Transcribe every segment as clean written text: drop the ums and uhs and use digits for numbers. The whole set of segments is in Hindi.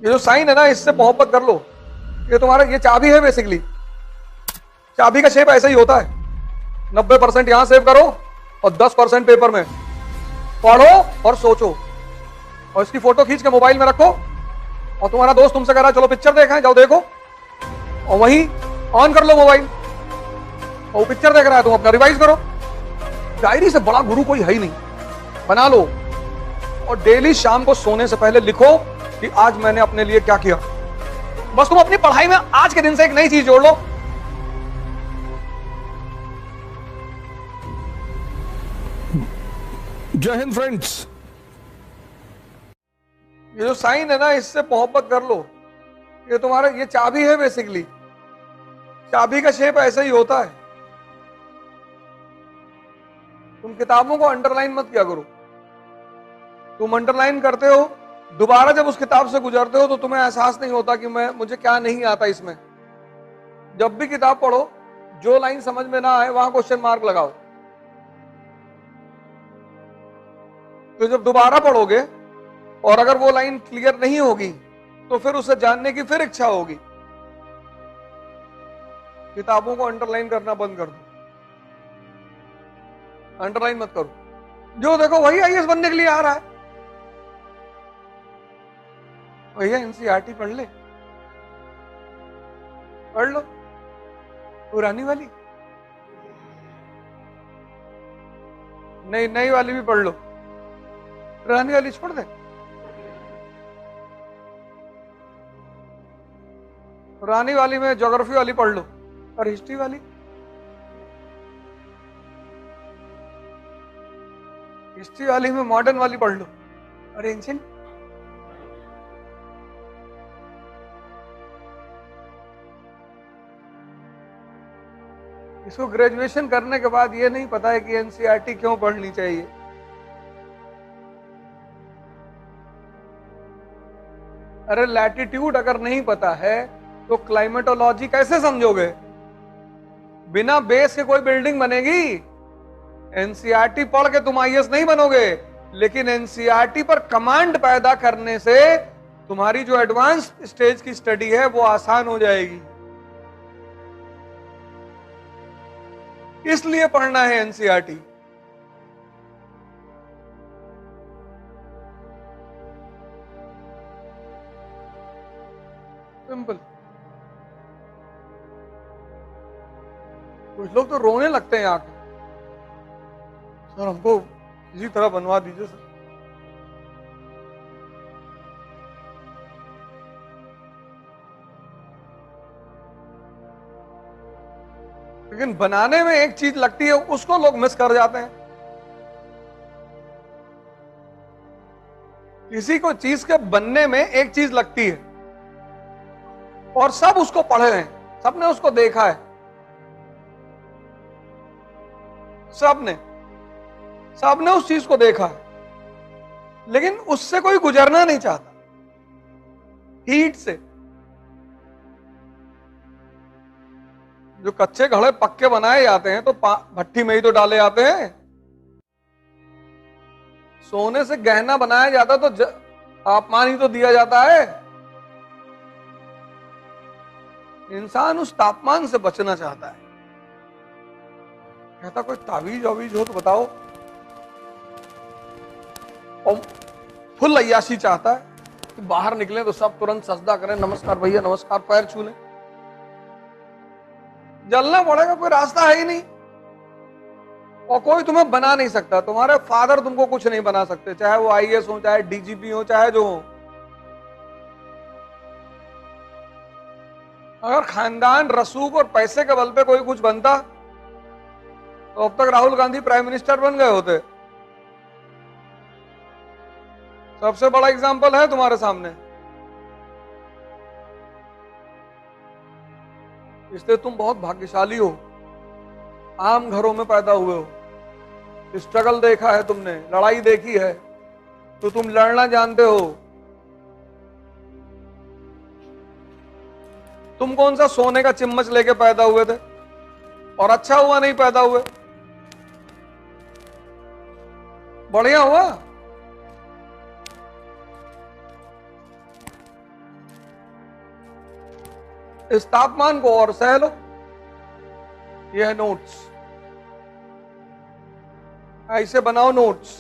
ये जो साइन है ना, इससे मोहब्बत कर लो। ये तुम्हारा, ये चाबी है बेसिकली। चाबी का शेप ऐसा ही होता है। 90% यहां सेव करो और 10% पेपर में पढ़ो और सोचो, और इसकी फोटो खींच के मोबाइल में रखो। और तुम्हारा दोस्त तुमसे कह रहा है चलो पिक्चर देखा है, जाओ देखो, और वहीं ऑन कर लो मोबाइल, और वो पिक्चर देख रहा है, तुम अपना रिवाइज करो। डायरी से बड़ा गुरु कोई है ही नहीं, बना लो। और डेली शाम को सोने से पहले लिखो कि आज मैंने अपने लिए क्या किया। बस तुम अपनी पढ़ाई में आज के दिन से एक नई चीज जोड़ लो। जय हिंद फ्रेंड्स। ये जो साइन है ना, इससे मोहब्बत कर लो। ये तुम्हारा, ये चाबी है बेसिकली। चाबी का शेप ऐसा ही होता है। तुम किताबों को अंडरलाइन मत किया करो। तुम अंडरलाइन करते हो, दोबारा जब उस किताब से गुजरते हो तो तुम्हें एहसास नहीं होता कि मुझे क्या नहीं आता इसमें। जब भी किताब पढ़ो, जो लाइन समझ में ना आए वहां क्वेश्चन मार्क लगाओ। तो जब दोबारा पढ़ोगे और अगर वो लाइन क्लियर नहीं होगी तो फिर उसे जानने की फिर इच्छा होगी। किताबों को अंडरलाइन करना बंद कर दो, अंडरलाइन मत करो। जो देखो वही आईएएस बनने के लिए आ रहा है। भैया एनसीईआरटी पढ़ ले, पढ़ लो पुरानी वाली, नई वाली भी पढ़ लो, पुरानी वाली छोड़ दे। पुरानी वाली में ज्योग्राफी वाली पढ़ लो, और हिस्ट्री वाली, हिस्ट्री वाली में मॉडर्न वाली पढ़ लो, और एंशिएंट। इसको ग्रेजुएशन करने के बाद ये नहीं पता है कि एनसीईआरटी क्यों पढ़नी चाहिए। अरे लैटिट्यूड अगर नहीं पता है तो क्लाइमेटोलॉजी कैसे समझोगे? बिना बेस के कोई बिल्डिंग बनेगी? एनसीईआरटी पढ़ के तुम आईएएस नहीं बनोगे, लेकिन एनसीईआरटी पर कमांड पैदा करने से तुम्हारी जो एडवांस स्टेज की स्टडी है वो आसान हो जाएगी। इसलिए पढ़ना है एनसीईआरटी। सिंपल। कुछ लोग तो रोने लगते हैं आके, सर हमको इसी तरह बनवा दीजिए सर। लेकिन बनाने में एक चीज लगती है, उसको लोग मिस कर जाते हैं। किसी को चीज के बनने में एक चीज लगती है और सब उसको पढ़े हैं, सबने उसको देखा है, सबने उस चीज को देखा है, लेकिन उससे कोई गुजरना नहीं चाहता। हीट से जो कच्चे घड़े पक्के बनाए जाते हैं तो भट्टी में ही तो डाले जाते हैं। सोने से गहना बनाया जाता तो तापमान ही तो दिया जाता है। इंसान उस तापमान से बचना चाहता है। कहता कोई तावीज वावीज हो तो बताओ, और फुल अय्याशी चाहता है कि बाहर निकले तो सब तुरंत सजदा करें, नमस्कार भैया नमस्कार, पैर छू लें। जलना पड़ेगा, कोई रास्ता है ही नहीं, और कोई तुम्हें बना नहीं सकता। तुम्हारे फादर तुमको कुछ नहीं बना सकते, चाहे वो आईएएस हो, चाहे डीजीपी हो, चाहे जो हो। अगर खानदान, रसूख और पैसे के बल पे कोई कुछ बनता तो अब तक राहुल गांधी प्राइम मिनिस्टर बन गए होते। सबसे बड़ा एग्जाम्पल है तुम्हारे सामने। इसलिए तुम बहुत भाग्यशाली हो, आम घरों में पैदा हुए हो, स्ट्रगल देखा है तुमने, लड़ाई देखी है, तो तुम लड़ना जानते हो। तुम कौन सा सोने का चम्मच लेके पैदा हुए थे, और अच्छा हुआ नहीं पैदा हुए, बढ़िया हुआ। इस तापमान को और सह लो। यह है नोट्स, ऐसे बनाओ नोट्स।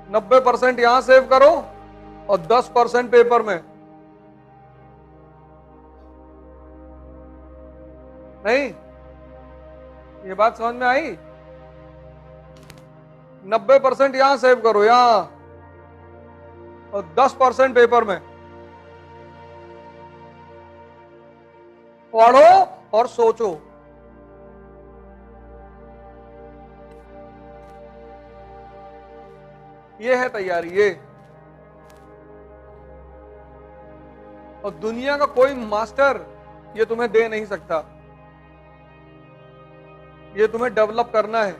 90% यहां सेव करो और 10% पेपर में। नहीं, ये बात समझ में आई? 90% यहां सेव करो, यहां, और 10% पेपर में। पढ़ो और सोचो। ये है तैयारी, ये। और दुनिया का कोई मास्टर ये तुम्हें दे नहीं सकता, ये तुम्हें डेवलप करना है।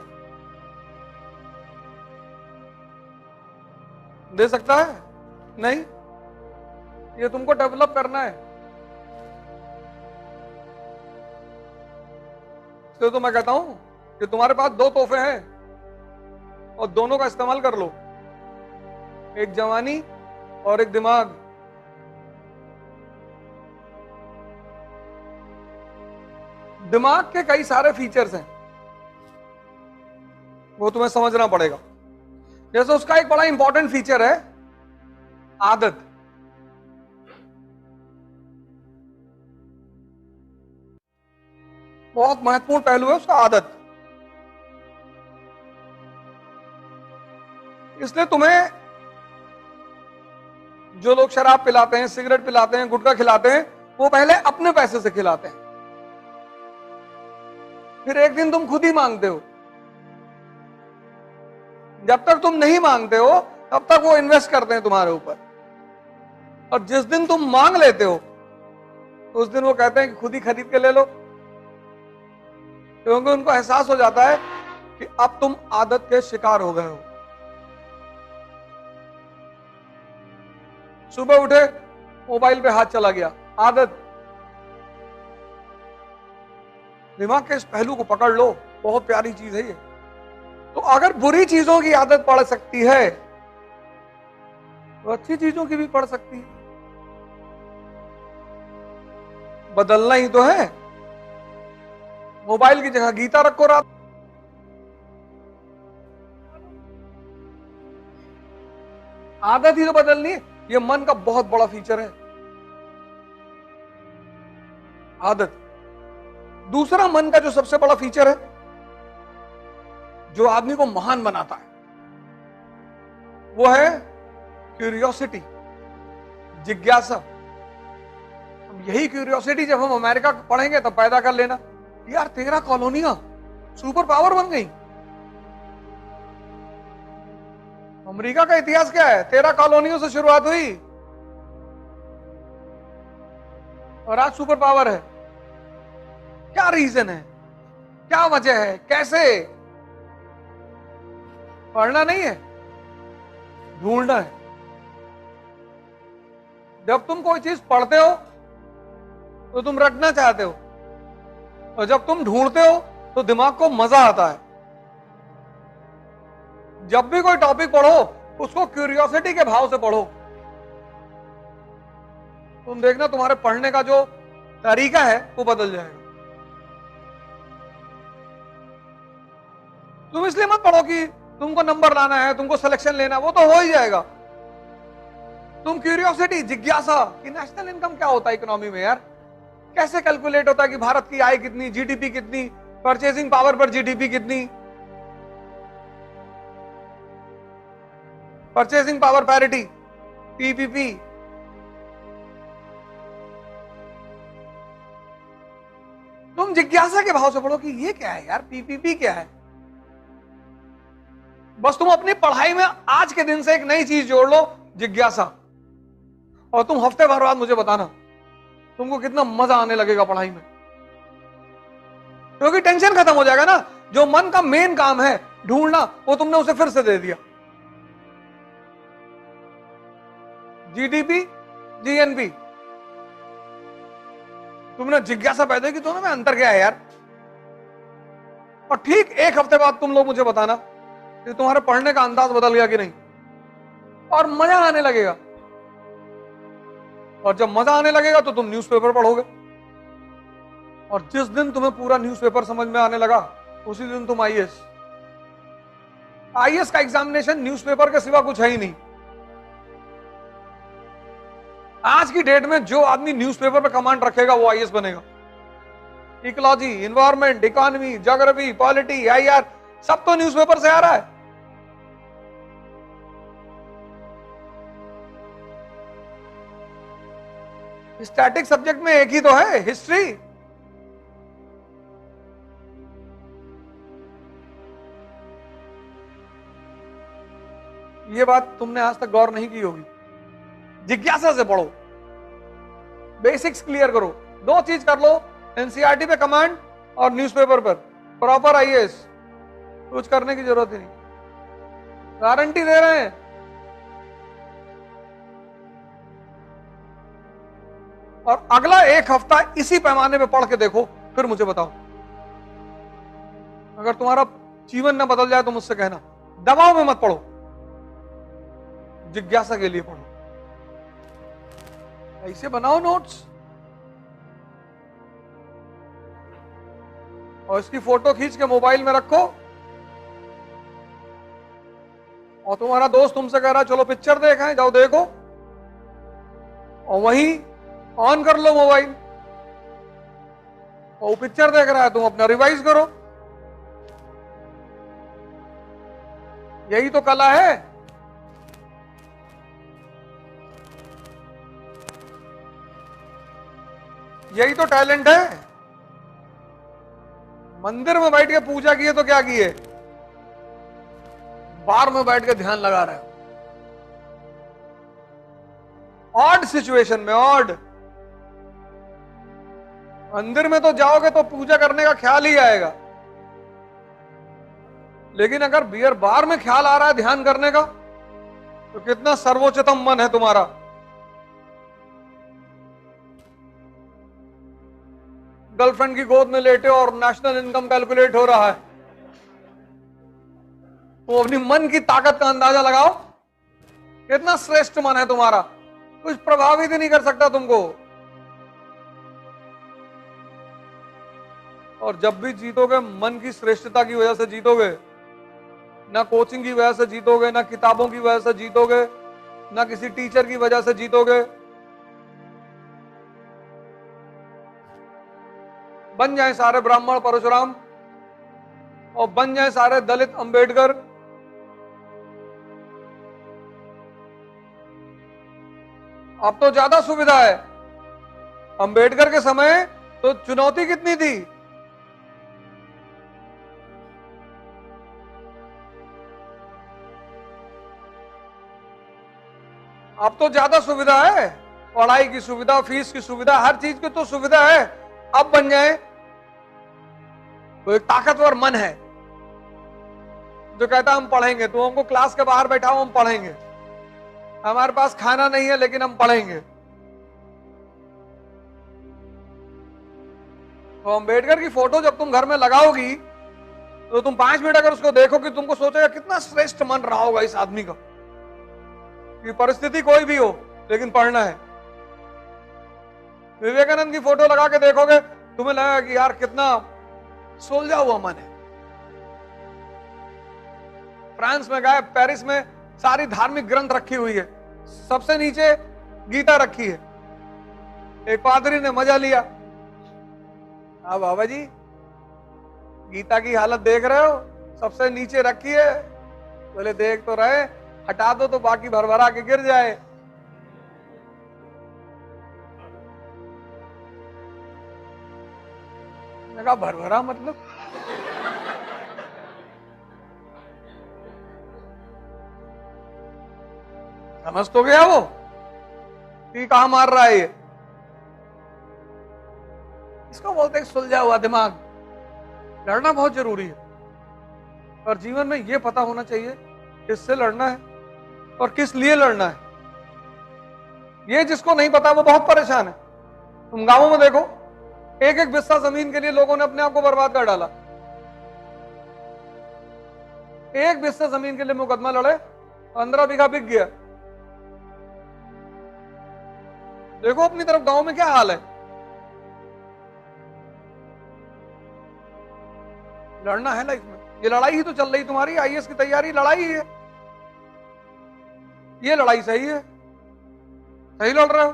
दे सकता है? नहीं, ये तुमको डेवलप करना है। तो मैं कहता हूं कि तुम्हारे पास दो तोहफे हैं और दोनों का इस्तेमाल कर लो, एक जवानी और एक दिमाग। दिमाग के कई सारे फीचर्स हैं, वो तुम्हें समझना पड़ेगा। जैसे उसका एक बड़ा इंपॉर्टेंट फीचर है आदत। बहुत महत्वपूर्ण पहलू है उसका, आदत। इसलिए तुम्हें जो लोग शराब पिलाते हैं, सिगरेट पिलाते हैं, गुटखा खिलाते हैं, वो पहले अपने पैसे से खिलाते हैं, फिर एक दिन तुम खुद ही मांगते हो। जब तक तुम नहीं मांगते हो तब तक वो इन्वेस्ट करते हैं तुम्हारे ऊपर, और जिस दिन तुम मांग लेते हो उस दिन वो कहते हैं कि खुद ही खरीद के ले लो, क्योंकि उनको एहसास हो जाता है कि अब तुम आदत के शिकार हो गए हो। सुबह उठे, मोबाइल पे हाथ चला गया, आदत। दिमाग के इस पहलू को पकड़ लो, बहुत प्यारी चीज है ये। तो अगर बुरी चीजों की आदत पड़ सकती है तो अच्छी चीजों की भी पड़ सकती है। बदलना ही तो है। मोबाइल की जगह गीता रखो रात। आदत ही तो बदलनी है। यह मन का बहुत बड़ा फीचर है, आदत। दूसरा मन का जो सबसे बड़ा फीचर है, जो आदमी को महान बनाता है, वो है क्यूरियोसिटी, जिज्ञासा। यही क्यूरियोसिटी जब हम अमेरिका पढ़ेंगे तब पैदा कर लेना। यार 13 कॉलोनियां सुपर पावर बन गई। अमेरिका का इतिहास क्या है? 13 कॉलोनियों से शुरुआत हुई और आज सुपर पावर है। क्या रीजन है? क्या वजह है? कैसे? पढ़ना नहीं है, ढूंढना है। जब तुम कोई चीज पढ़ते हो तो तुम रटना चाहते हो, और जब तुम ढूंढते हो तो दिमाग को मजा आता है। जब भी कोई टॉपिक पढ़ो उसको क्यूरियोसिटी के भाव से पढ़ो। तुम देखना तुम्हारे पढ़ने का जो तरीका है वो बदल जाएगा। तुम इसलिए मत पढ़ो कि तुमको नंबर लाना है, तुमको सिलेक्शन लेना, वो तो हो ही जाएगा। तुम क्यूरियोसिटी, जिज्ञासा कि नेशनल इनकम क्या होता है इकोनॉमी में, यार कैसे कैलकुलेट होता है कि भारत की आय कितनी, जीडीपी कितनी, परचेजिंग पावर पर जीडीपी कितनी, परचेजिंग पावर पैरिटी, पीपीपी। तुम जिज्ञासा के भाव से पढ़ो कि ये क्या है यार, पीपीपी क्या है। बस तुम अपनी पढ़ाई में आज के दिन से एक नई चीज जोड़ लो, जिज्ञासा, और तुम हफ्ते भर बाद मुझे बताना तुमको कितना मजा आने लगेगा पढ़ाई में, क्योंकि टेंशन खत्म हो जाएगा ना। जो मन का मेन काम है ढूंढना, वो तुमने उसे फिर से दे दिया। जीडीपी, जीएनपी, तुमने जिज्ञासा पैदा की, दोनों में अंतर क्या है यार। और ठीक एक हफ्ते बाद तुम लोग मुझे बताना कि तुम्हारे पढ़ने का अंदाज बदल गया कि नहीं, और मजा आने लगेगा। और जब मजा आने लगेगा तो तुम न्यूज़पेपर पढ़ोगे, और जिस दिन तुम्हें पूरा न्यूज़पेपर समझ में आने लगा उसी दिन तुम आईएएस। आईएएस का एग्जामिनेशन न्यूज़पेपर के सिवा कुछ है ही नहीं। आज की डेट में जो आदमी न्यूज़पेपर पे कमांड रखेगा वो आईएएस बनेगा। Ecology, environment, economy, geography, polity, IR, सब तो न्यूज़पेपर से आ रहा है। स्टैटिक सब्जेक्ट में एक ही तो है, हिस्ट्री। ये बात तुमने आज तक गौर नहीं की होगी। जिज्ञासा से पढ़ो, बेसिक्स क्लियर करो, दो चीज कर लो, एनसीईआरटी पे कमांड और न्यूज़पेपर पर प्रॉपर आईएएस। कुछ करने की जरूरत ही नहीं, गारंटी दे रहे हैं। और अगला एक हफ्ता इसी पैमाने पे पढ़ के देखो, फिर मुझे बताओ। अगर तुम्हारा जीवन न बदल जाए तो मुझसे कहना। दबाव में मत पढ़ो, जिज्ञासा के लिए पढ़ो। ऐसे बनाओ नोट्स और इसकी फोटो खींच के मोबाइल में रखो, और तुम्हारा दोस्त तुमसे कह रहा है चलो पिक्चर देखें, जाओ देखो, और वहीं ऑन कर लो मोबाइल, और वो पिक्चर देख रहा है, तुम अपना रिवाइज करो। यही तो कला है। यही तो टैलेंट है। मंदिर में बैठ के पूजा किए तो क्या किए, बार में बैठ के ध्यान लगा रहे हो। ऑड सिचुएशन में, ऑड मंदिर में तो जाओगे तो पूजा करने का ख्याल ही आएगा, लेकिन अगर बियर बार में ख्याल आ रहा है ध्यान करने का, तो कितना सर्वोच्चतम मन है तुम्हारा। गर्लफ्रेंड की गोद में लेटे और नेशनल इनकम कैलकुलेट हो रहा है, तो अपनी मन की ताकत का अंदाजा लगाओ, कितना श्रेष्ठ मन है तुम्हारा। कुछ प्रभावित ही नहीं कर सकता तुमको। और जब भी जीतोगे मन की श्रेष्ठता की वजह से जीतोगे, ना कोचिंग की वजह से जीतोगे, ना किताबों की वजह से जीतोगे, ना किसी टीचर की वजह से जीतोगे। बन जाए सारे ब्राह्मण परशुराम, और बन जाए सारे दलित अंबेडकर। अब तो ज्यादा सुविधा है। अंबेडकर के समय तो चुनौती कितनी थी। अब तो ज्यादा सुविधा है, पढ़ाई की सुविधा, फीस की सुविधा, हर चीज की तो सुविधा है। अब बन जाए तो एक ताकतवर मन है जो कहता हम पढ़ेंगे, तो हमको क्लास के बाहर बैठाओ, हम पढ़ेंगे। हमारे पास खाना नहीं है लेकिन हम पढ़ेंगे। तो अंबेडकर की फोटो जब तुम घर में लगाओगी तो तुम 5 मिनट अगर उसको देखोगे, तुमको सोचेगा कितना श्रेष्ठ मन रहा होगा इस आदमी का, कि परिस्थिति कोई भी हो लेकिन पढ़ना है। विवेकानंद की फोटो लगा के देखोगे, तुम्हें लगेगा कि यार कितना सुलझा हुआ मन है। फ्रांस में गए, पेरिस में सारी धार्मिक ग्रंथ रखी हुई है, सबसे नीचे गीता रखी है। एक पादरी ने मजा लिया, हाँ बाबा जी गीता की हालत देख रहे हो, सबसे नीचे रखी है। बोले देख तो रहे, हटा दो तो बाकी भरभरा के गिर जाए। मैंने कहा भरभरा मतलब? समझ तो गया वो कि कहां मार रहा है ये। इसको बोलते हैं सुलझा हुआ दिमाग। लड़ना बहुत जरूरी है, और जीवन में यह पता होना चाहिए किससे लड़ना है और किस लिए लड़ना है। ये जिसको नहीं पता वो बहुत परेशान है। तुम गांवों में देखो, एक एक बिस्सा जमीन के लिए लोगों ने अपने आप को बर्बाद कर डाला। एक बिस्सा जमीन के लिए मुकदमा लड़े, 15 बीघा बिक गया। देखो अपनी तरफ गांव में क्या हाल है। लड़ना है लाइफ में, ये लड़ाई ही तो चल रही तुम्हारी, आईएएस की तैयारी लड़ाई है, ये लड़ाई सही है, सही लड़ रहे हो।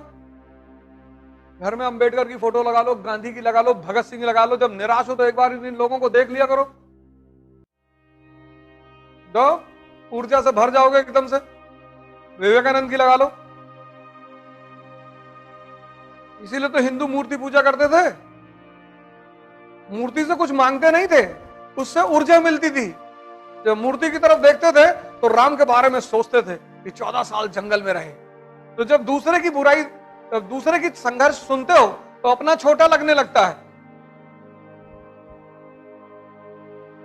घर में अंबेडकर की फोटो लगा लो, गांधी की लगा लो, भगत सिंह लगा लो, जब निराश हो तो एक बार इन लोगों को देख लिया करो, दो ऊर्जा से भर जाओगे एकदम से। विवेकानंद की लगा लो। इसीलिए तो हिंदू मूर्ति पूजा करते थे, मूर्ति से कुछ मांगते नहीं थे, उससे ऊर्जा मिलती थी। जब मूर्ति की तरफ देखते थे तो राम के बारे में सोचते थे कि 14 साल जंगल में रहे। तो जब दूसरे की बुराई, जब दूसरे की संघर्ष सुनते हो तो अपना छोटा लगने लगता है।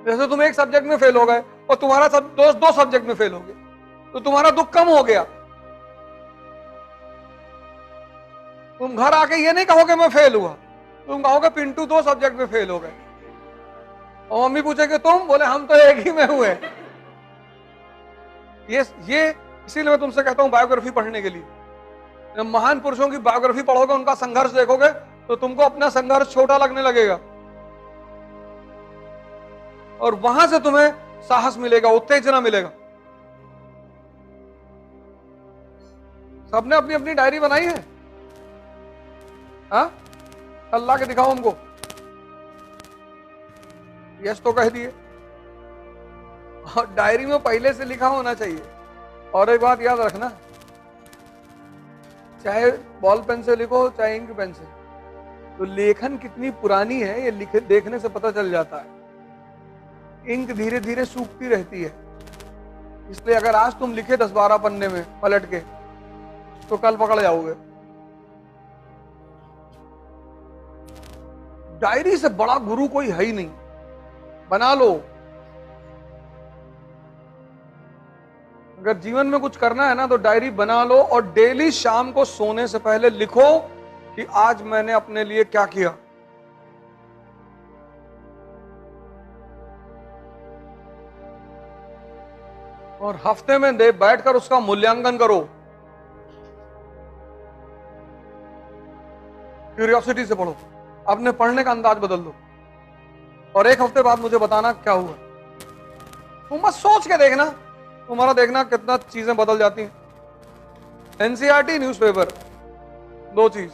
जैसे तुम एक सब्जेक्ट में फेल हो गए और तुम्हारा सब दोस्त 2 सब्जेक्ट में फेल हो गए, तो तुम्हारा दुख कम हो गया। तुम घर आके ये नहीं कहोगे मैं फेल हुआ, तुम कहोगे पिंटू 2 सब्जेक्ट में फेल हो गए। और मम्मी पूछेगी तुम, बोले हम तो एक ही में हुए। ये इसीलिए मैं तुमसे कहता हूं बायोग्राफी पढ़ने के लिए। जब महान पुरुषों की बायोग्राफी पढ़ोगे, उनका संघर्ष देखोगे तो तुमको अपना संघर्ष छोटा लगने लगेगा और वहां से तुम्हें साहस मिलेगा, उत्तेजना मिलेगा। सबने अपनी अपनी डायरी बनाई है, हाँ? अल्लाह के दिखाओ हमको। यस तो कह दिए, और डायरी में पहले से लिखा होना चाहिए। और एक बात याद रखना, चाहे बॉल पेन से लिखो चाहे इंक पेन से, तो लेखन कितनी पुरानी है ये देखने से पता चल जाता है। इंक धीरे धीरे सूखती रहती है, इसलिए अगर आज तुम लिखे 10-12 पन्ने में पलट के, तो कल पकड़ जाओगे। डायरी से बड़ा गुरु कोई है ही नहीं, बना लो। अगर जीवन में कुछ करना है ना तो डायरी बना लो और डेली शाम को सोने से पहले लिखो कि आज मैंने अपने लिए क्या किया। और हफ्ते में बैठकर उसका मूल्यांकन करो, क्यूरियोसिटी से पढ़ो, अपने पढ़ने का अंदाज बदल दो और एक हफ्ते बाद मुझे बताना क्या हुआ। तुम बस सोच के देखना, तुम्हारा देखना कितना चीजें बदल जाती हैं। एनसीईआरटी न्यूज़पेपर, 2 चीज।